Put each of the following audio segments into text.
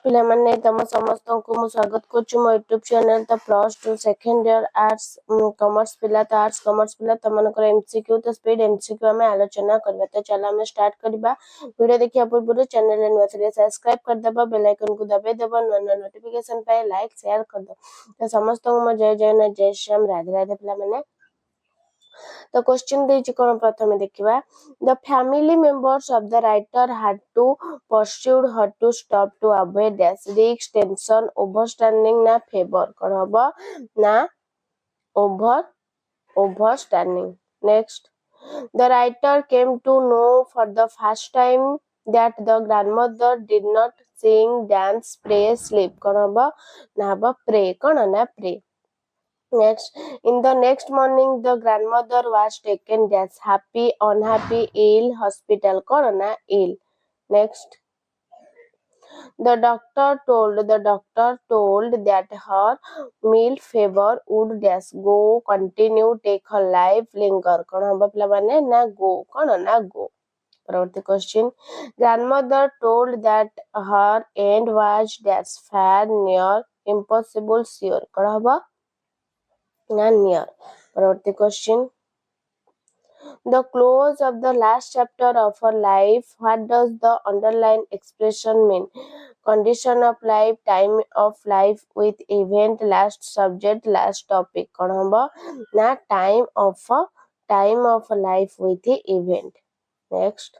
ପିଲାମାନେ ତମ ସମସ୍ତଙ୍କୁ ମୁଁ ସ୍ୱାଗତ କରୁଛି ମୋ ୟୁଟ୍ୟୁବ ଚ୍ୟାନେଲ ତ +2 ସେକେଣ୍ଡ ଇୟର ଆର୍ଟ୍ସ କମର୍ସ ପିଲା ତ ଆର୍ଟ୍ସ କମର୍ସ ପିଲା ତମମାନଙ୍କର MCQ ତ ସ୍ପିଡ MCQ ଆମେ ଆଲୋଚନା କରିବା ତ ଚାଲ ଆମେ ଷ୍ଟାର୍ଟ କରିବା ଭିଡ଼ିଓ ଦେଖିବା ପୂର୍ବରୁ ଚ୍ୟାନେଲରେ ନୂଆ ଥିଲେ ସବସ୍କ୍ରାଇବ କରିଦେବ ବେଲ୍ ଆଇକନକୁ ଦବାଇ ଦେବ ନୂଆ ନୂଆ ନୋଟିଫିକେସନ ପାଇଁ ଲାଇକ୍ ସେୟାର କରିଦେବ ତ ସମସ୍ତଙ୍କୁ ମୋ ଜୟ ଜଗନ୍ନାଥ ଜୟ ଶ୍ରୀରାମ ରାଧେ ରାଧେ ପିଲାମାନେ The question ଦେଇଛି କଣ ପ୍ରଥମେ ଦେଖିବା The family members of the writer had to pursued her to stop to avoid dash risk tension overstanding ନା favor କଣ ହବ ନା overstanding next The writer came to know for the first time that the grandmother did not sing dance pray sleep କଣ ହବ ନା ହବ pray କଣ ନା pray Next, in the next morning, the grandmother was taken as happy, unhappy, ill, hospital, corona, ill. Next, the doctor told that her meal fever would dash go, continue, take her life, linger. कौन हम बपला बने ना go, कौन ना go. परवर्ती question, grandmother told that her end was dash far, near, impossible, sure. कौन हम near. Parvati question. The close of the last chapter of her life, what does the underlined expression mean? Condition of life, time of life with event, last subject, last topic. कौन होगा ना time of life with the event. Next.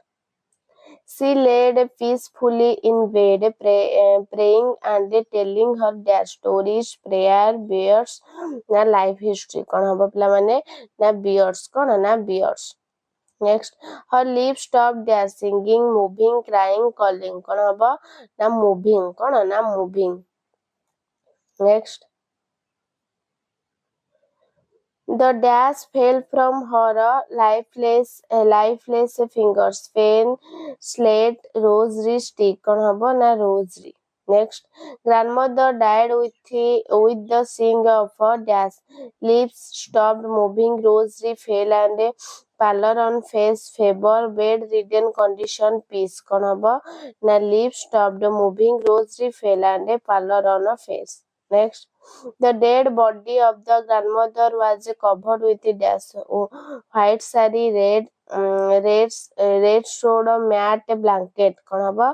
She laid peacefully in bed, praying and telling her their stories, prayer, bears, na life history. कौन होगा पिला माने ना bears कौन ना bears. Next, her lips stopped their singing, moving, crying, calling. कौन होगा ना moving कौन ना moving. Next. The dash fell from her lifeless fingers. Pen, slate, rosary stick. कौन हबो ना rosary. Next, grandmother died with the sing of her dash. Lips stopped moving. Rosary fell and pallor on face. Fever, bedridden condition. Peace. कौन हबो ना lips stopped moving. Rosary fell and pallor on her face. Next, the dead body of the grandmother was covered with dash white sari, red sword, mat, blanket. कौन हबो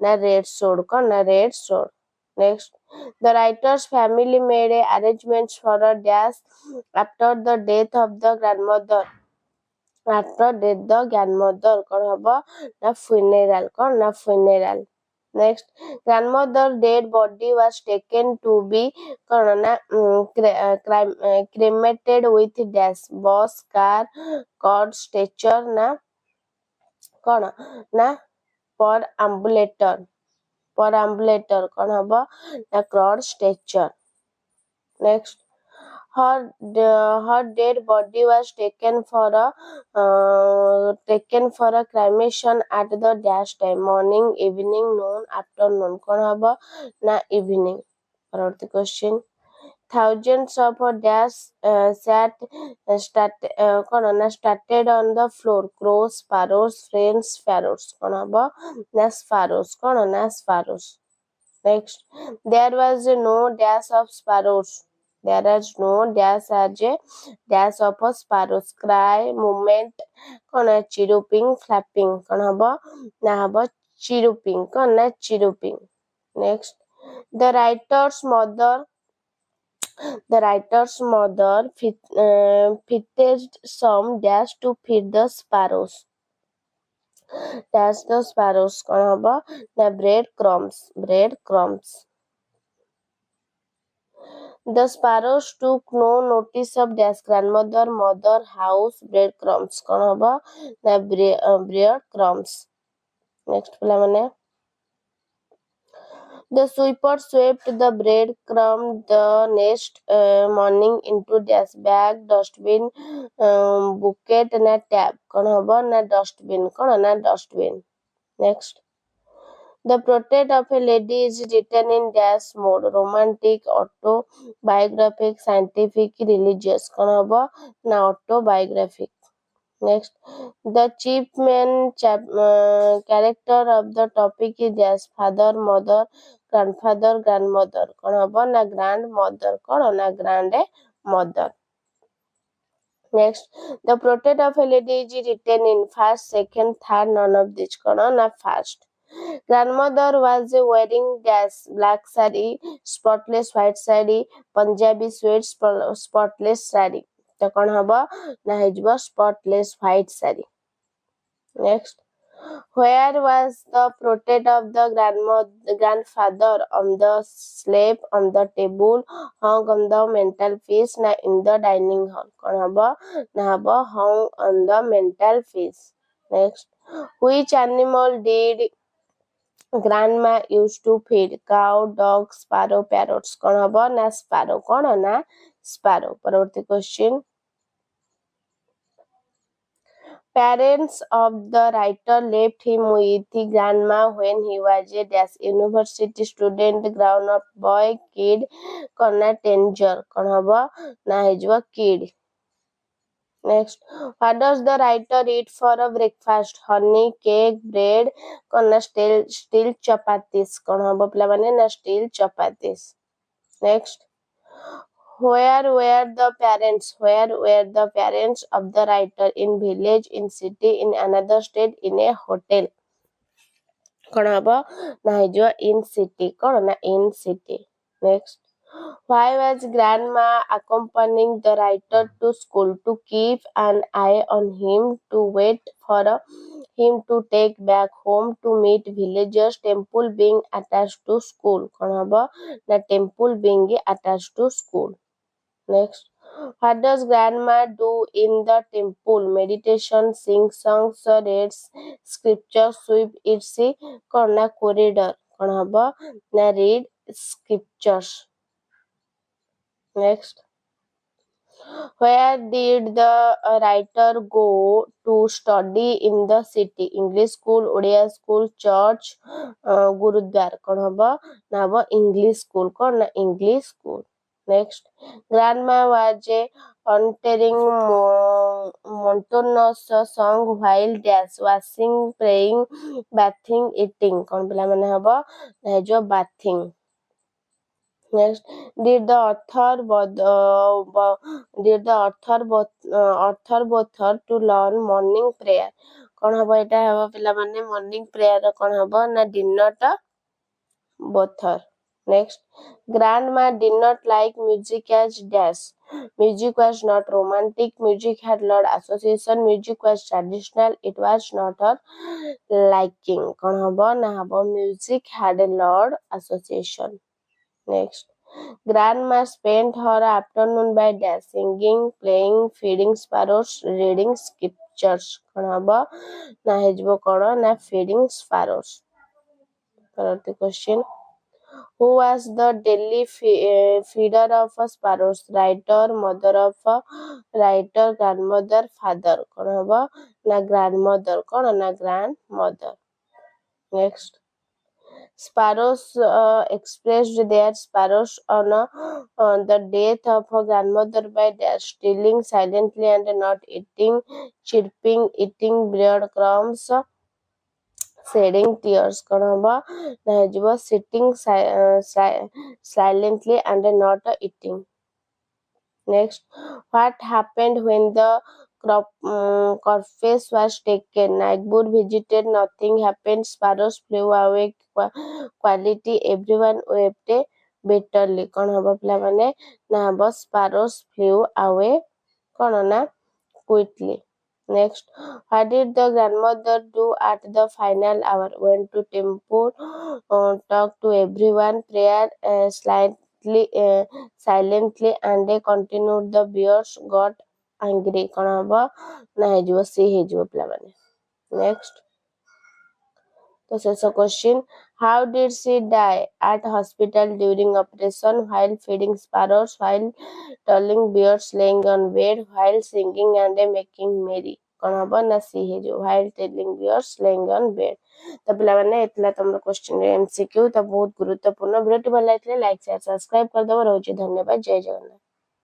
ना red sword कौन ना red sword. Next, the writer's family made arrangements for a dash after the death of the grandmother. After death the grandmother कौन हबो ना funeral कौन ना funeral. Next, grandmother dead body was taken to be cremated with dash bus, car, cord, stretcher ना कौन ना perambulator कौन हबो ना cord stretcher. Next, her dead body was taken for a cremation at the dash time morning, evening, noon, afternoon. कौन हबो ना evening. परवर्ती question. Thousands of dash started on the floor. Crows, sparrows, friends, sparrows. कौन हबो ना sparrows कौन ना sparrows. Next, there was no dash of sparrows. There is no dash as a dash of a sparrows. Cry, movement, कौन है chirruping, flapping. कौन हबो ना हबो chirruping कौन ना chirruping. Next, the writer's mother fitted some dash to feed the sparrows. Dash the sparrows कौन हबो ना breadcrumbs. The sparrows took no notice of dash grandmother, mother, house, breadcrumbs. कौन हबो ना breadcrumbs. Next पिला माने The sweeper swept the breadcrumb the next morning into dash bag, dustbin, bucket na tap. कौन हबो ना dustbin कौन ना dustbin. Next, the portrait of a lady is written in dash mode: romantic, autobiographic, scientific, religious. कौन हबो ना autobiographic. Next, the chief main character of the topic is dash father, mother, grandfather grandmother कौन हबो ना grandmother कौन ना grandmother. Next, the portrait of a lady is written in first, second, third, none of these. Na first. Grandmother was wearing black sari, spotless white sari, Punjabi sweat, spotless sari. तो कौन हबो ना हिजबो spotless white sari. Next, where was the portrait of the grandfather? On the slab, on the table, hung on the mantelpiece, na in the dining hall. कौन हबो ना हबो hung on the mantelpiece. Next, which animal did grandma used to feed? Cow, dog, sparrow, parrots. कौन हबो ना sparrow. कौन ना sparrow. परवर्ती question. Parents of the writer left him with his grandma when he was a university student, grown-up boy, kid, teenager. कौन हबो ना हिजवा kid. Next, what does the writer eat for a breakfast? Honey, cake, bread, still chapatis. कौन हबो पिला माने ना still chapatis. Next, where were the parents of the writer? In village, in city, in another state, in a hotel. कौन हबो ना हिजवा in city. कौन ना in city. Next, why was grandma accompanying the writer to school? To keep an eye on him, to wait for him to take back home, to meet villagers, temple being attached to school. कौन हबो ना temple being attached to school. Next, what does grandma do in the temple? Meditation, sing songs, reads scripture, sweep its corner corridor. कौन हबो ना read scriptures. Next, where did the writer go to study in the city? English school, Odia school, church, Gurudwara. कौन हबो ना हबो English school. कौन ना English school. Next, grandma was uttering monotonous song while washing, praying, bathing, eating. कौन पिला माने हबो ना जो bathing. Next, did the author bother to learn morning prayer? कौन हबो एटा हबो पिला माने morning prayer कौन हबो ना did not bother. Next, grandma did not like music as dash. Music was not romantic. Music had lot association. Music was traditional. It was not her liking. कौन हबो ना हबो music had a lot association. Next, grandma spent her afternoon by singing, playing, feeding sparrows, reading scriptures. कौन हबो ना हिजबो कौन ना feeding sparrows. परवर्ती question. Who was the daily feeder of sparrows? Writer, mother of writer, grandmother, father. कौन हबो ना grandmother. कौन ना grandmother. Next, sparrows expressed their sparrows on the death of her grandmother by stealing silently and not eating, chirping, eating breadcrumbs, shedding tears. कौन हबो ना हिजबो sitting silently and not eating. Next, what happened when the corpse was taken? Neighbor visited, nothing happened. Sparrows flew away. Quality, everyone wept bitterly. कौन हबो पिला माने ना हबो sparrows flew away कौन ना quickly. Next, what did the grandmother do at the final hour? Went to temple, talked to everyone, prayer silently, and they continued. The bears got angry. कौन हबो ना हिजबो सी हिजबो पिला माने. Next, तो शेष question. How did she die? At hospital during operation, while feeding sparrows, while telling bears, laying on bed, while singing and making merry. कौन हबो ना सी हिजो while telling bears, laying on bed. तो पिला माने एतला तमरो क्वेश्चन रे MCQ तो बहुत गुरुत्वपूर्ण. वीडियो भल लाइक शेयर सब्सक्राइब कर दबो. रोज धन्यवाद. जय जगन्नाथ.